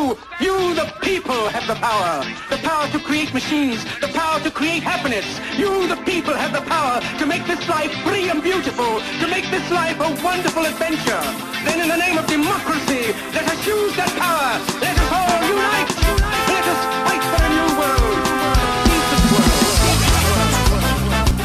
You the people have the power to create machines, the power to create happiness. You the people have the power to make this life free and beautiful, to make this life a wonderful adventure. Then in the name of democracy, let us use that power. Let us all unite. Let us fight for a new world.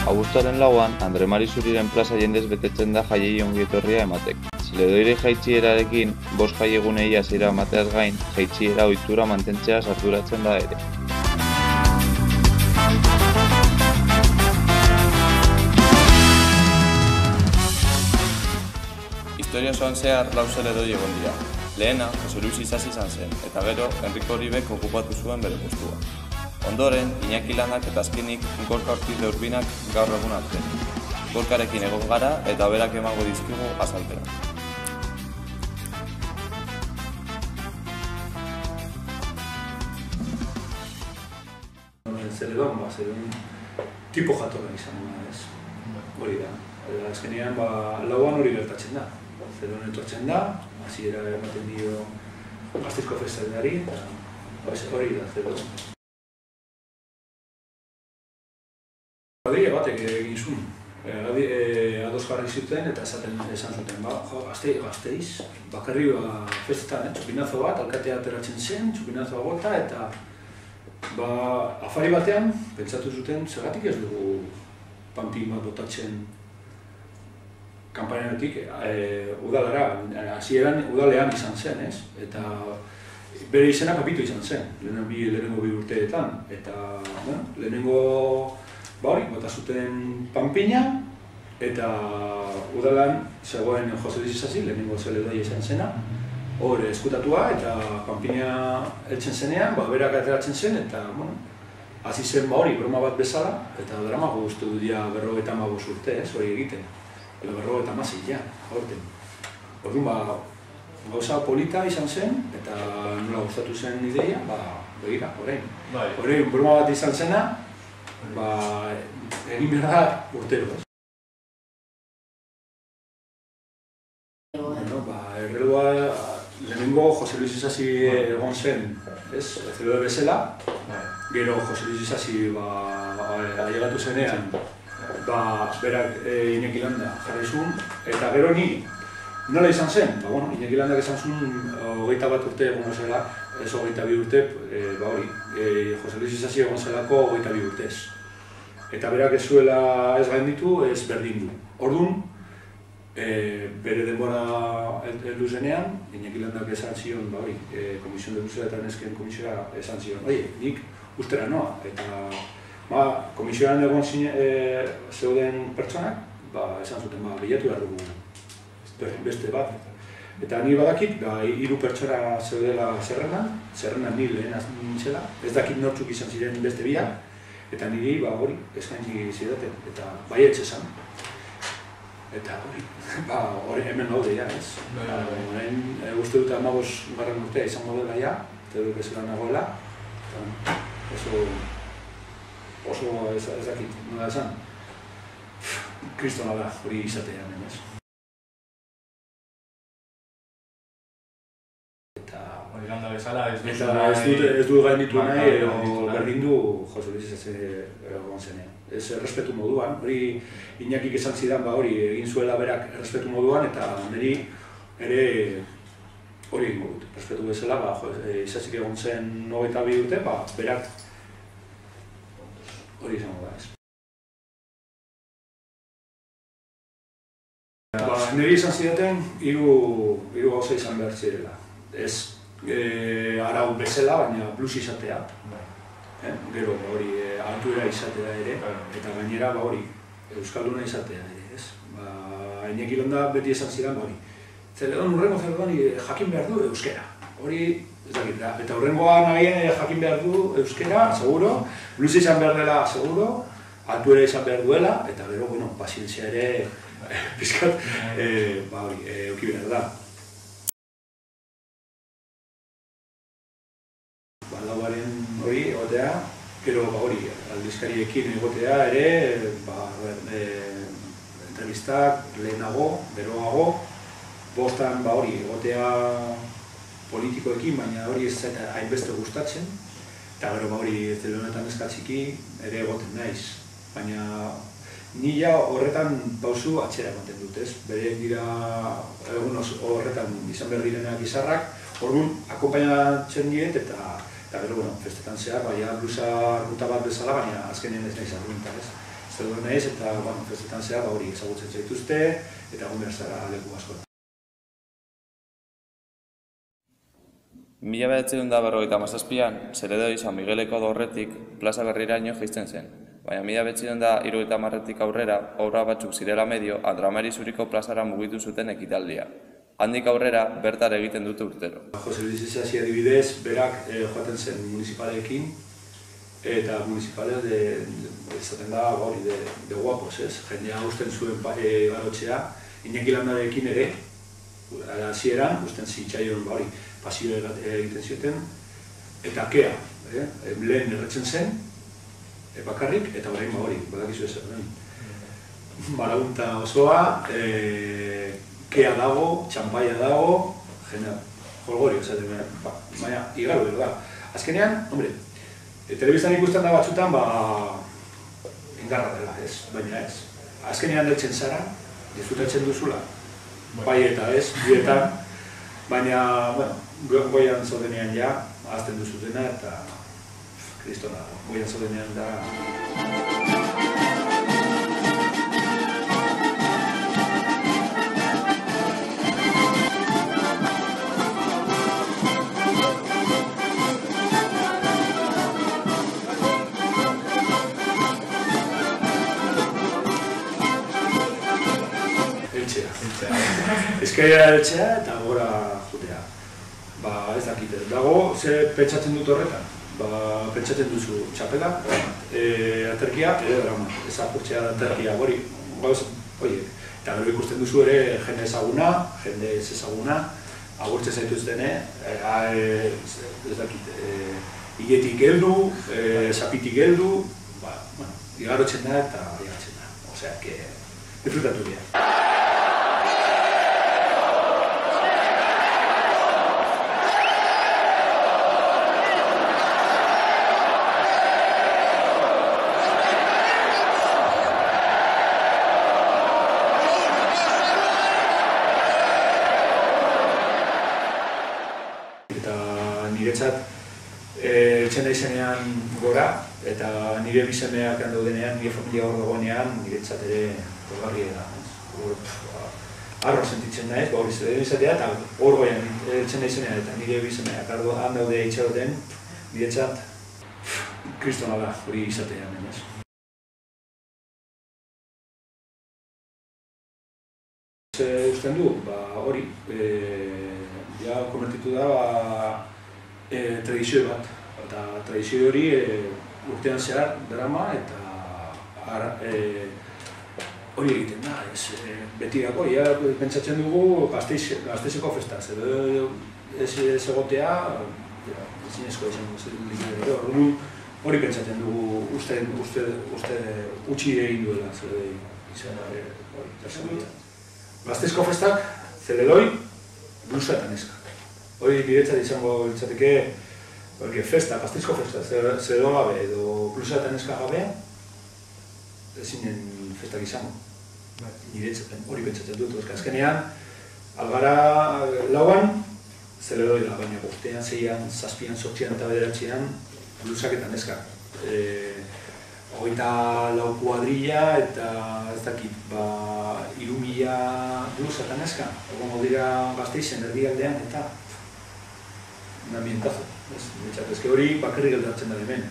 Abuztuaren lauan, Andre Mari Zuriren plaza jendez betetzen da jaiei ongietorria ematek. Ziledoire jaitsierarekin, 5 jaiegunei hasiera emateaz gain, jaitsiera ohitura mantentzeaz arduratzen da ere. Historia osoan zehar 4 ziledoi egon dira. Lehena, Jose Luis Isasi izan zen, eta gero, Enrico Oribek okupatu zuen bere postua. Ondoren, Iñaki Lanak eta azkenik Gorka Ortiz de Urbinak gaur egun arte. Gorkarekin egon gara eta berak emango dizkigu azalpena. Zeledon, tipo jatorra izan da, ez? Hori da. Azkenean, lauan hori gertatzen da. Zeledon etortzen da, hasiera ematen dio Gasteizko festariari, eta hori da Zeledon. Adria batek egin zuen, ados jarri zuten eta esan zuten, Gasteiz, bakarri festetan, txupinazo bat, alkatea ateratzen zen, txupinazoa bota, eta afari batean, pentsatu zuten, zergatik ez dugu panpin bat botatzen kanpainatik udalara, hasieran udalean izan zen, ez? Eta bere izena Kapitu izan zen, lehenengo 2 urteetan, eta lehenengo bota zuten panpina, eta udalan zegoen Jose Luis Isasi, lehenengo zeledoi izan zena, hor eskutatua eta panpina heltzen zenean, berak ateratzen zen, eta hasi zen broma bat bezala, eta drama guztu dira 55 urte, ez, hori egiten, edo 56 ja, horten. Orduan, gauza polita izan zen, eta nola gustatu zen ideia, begira, orain broma bat izan zena, egin behar da urtero. Errelua lehenengo Jose Luis Isasi egon zen, zeloe bezala, gero Jose Luis Isasi ailegatu zenean, berak Iñaki Landa jarri zuen, eta gero ni nola izan zen? Iñaki Landak esan zuen 21 urte egon zela, ez 22 urte, Jose Luis Isasi egon zelako 22 urtez. Eta berak ez zuela ez gainditu, ez berdin du. Orduan, bere denbora heldu zenean, Iñaki Landak esan zion, Komisión de Búsqueda eta Nesken komisioa esan zion, nik ustera noa, eta komisioan egon zeuden pertsonak, esan zuten, bilatu behar dugu beste bat. Eta ni badakit, 3 pertsona zeudela zerrendan ni lehen nintzela, ez dakit nortzuk izan ziren beste biak, eta niri eskaini zidaten, eta baietz esan. Eta hori hemen gaude ja, ez? Horrein uste dut 15 urtea izango dela ja, eta dut bezala nagoela, oso ez dakit, nola esan, kristona da hori izatea, ez? Ez du gainditu nahi, berdin du Jose Luis Isasi egon zenean. Ez errespetu moduan, hori Iñakik esan zidan, hori egin zuela berak errespetu moduan, eta niri ere hori egingo dut. Errespetu bezala, Isasik egon zen 22 urte, berak hori izango da, ez. Niri izan zidaten, 3 gauza izan behar zirela. Ez arau bezala, baina plus izatea. Gero altuera izatea ere, eta gainera euskalduna izatea ere, ez? Iñaki Landa beti esan zidan, Zeledon, urrengo Zeledon jakin behar du euskera. Hori, ez dakit da, eta urrengoan nagien jakin behar du euskera, seguro, plus izan behar dela, seguro, altuera izan behar duela, eta gero, pazientzia ere, pizkat, euki behar da. Lauaren hori egotea, gero aldizkariekin egotea ere, entrevistak lehenago, beroago, bostan egotea politikoekin, baina hori ez zait hainbeste gustatzen. Eta gero hori Zelonetan eskatxiki ere egoten naiz. Baina nila horretan pausu atxera ematen dut, ez? Berek dira egun horretan izan behar direnak izarrak, orduan akompainatzen diet eta gero, festetan zehar, baina blusa ruta bat bezala, baina azkenean ez nahiz argumentar, ez? Zer nahiz eta festetan zehar hori ezagutzen zaituzte eta egun behar zara leku asko. 1957an, Zeledoi San Migueleko dorretik plaza berriraino jaisten zen, baina 1970etik aurrera, obra batzuk zirela medio, Andramari Zuriko plazara mugitu zuten ekitaldia. Handik aurrera, bertar egiten dute urtero. Jose Luis Isasi adibidez, berak joaten zen municipalekin, eta municipales esaten da hori de guapos, ez? Jendea usten zuen garotxea, Iñaki Landarekin ere, hasieran usten zitzaion hori, pasio egiten zioten, eta kea, lehen erretzen zen, bakarrik, eta orain hori, badakizu ez zen. Marabunta osoa, kea dago, txampaia dago, jendea, jolgorio, baina, igaro, da. Azkenean, hombre, telebistan ikusten da batzutan, indarra dela, ez, baina ez. Azkenean deltzen zara, disfrutatzen duzula, bai eta ez, bietan, baina, goian zaudenean ja, azten duzutena eta kristona, goian zaudenean da. Ezkaia eltzea eta gora jutea. Ez dakit, dago, ze pentsatzen dut horretan. Pentsatzen duzu txapela, aterkia, drama. Ez apurtzea aterkia, hori, eta gero ikusten duzu ere jende ezaguna, jende ez ezaguna, agurtzen zaituztene, ez dakit, hiletik geldu, zapitik geldu, igarotzen da eta igarotzen da. Osea, disfrutatu dira. Niretzat, eltzen naizenean gora, eta nire bisemeak daudenean, nire familia hor dagoenean, niretzat ere pozgarria da. Arro sentitzen naiz, hori zede izatea, eta hor goian eltzen naizenean, eta nire bisemeak han daude itxaroten, niretzat, kristona da, hori izatea. Usten du, hori, ja konvertitu da, tradizio bat, eta tradizio hori urtean zehar drama eta hori egiten da, beti dago, pentsatzen dugu Gasteizeko festaz, edo ez egotea, ezinezko izango hori pentsatzen dugu uste utxi egin duela, Gasteizko festak, Zeledoi, blusa eta neska. Hori niretzat izango litzateke festa, Gasteizko festa, Zeledoi gabe edo blusa eta neska gabe, ezinen festak izango. Hori pentsatzen dut, azkenean, algara lauan, Zeledoi da, baina bostean, zeian, zazpian, sortzian eta bederatzean, blusak eta neska. 24 kuadrilla eta ez dakit, 3.000 blusa eta neska. Egongo dira Gasteizen erdialdean eta un ambientazo. Ez hori bakarrik geldatzen da hemen.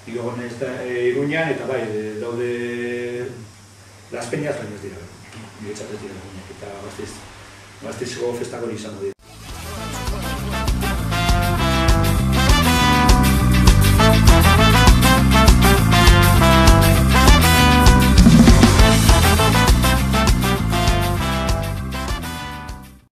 Digo, Iruñan eta bai, daude Las Peñas baina ez dira. Niretzat ez dira, eta Gasteizeko festak hori izango dira.